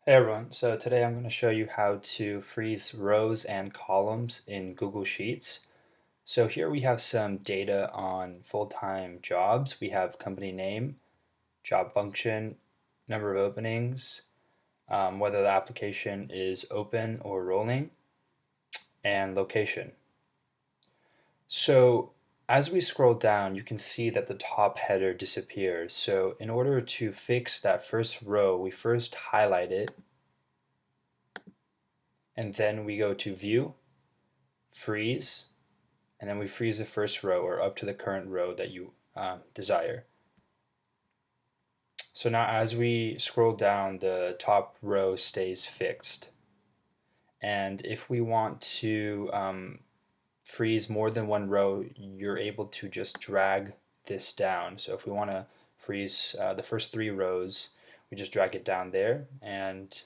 Hey everyone, so today I'm going to show you how to freeze rows and columns in Google Sheets. So here we have some data on full-time jobs. We have company name, job function, number of openings, whether the application is open or rolling, and location. So as we scroll down, you can see that the top header disappears. So in order to fix that first row, we first highlight it, and then we go to View, Freeze, and then we freeze the first row or up to the current row that you desire. So now as we scroll down, the top row stays fixed. And if we want to freeze more than one row, you're able to just drag this down. So if we want to freeze the first three rows, we just drag it down there. And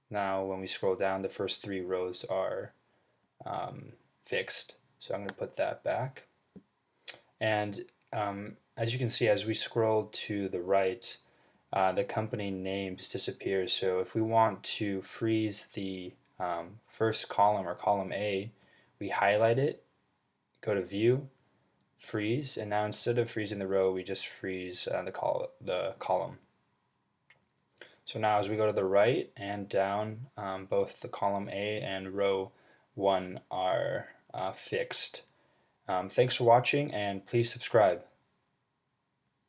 now when we scroll down, the first three rows are fixed. So I'm going to put that back. And as you can see, as we scroll to the right, the company names disappear. So if we want to freeze the first column or column A, we highlight it, go to View, Freeze, and now instead of freezing the row, we just freeze the column. So now as we go to the right and down, both the column A and row 1 are fixed. Thanks for watching, and please subscribe.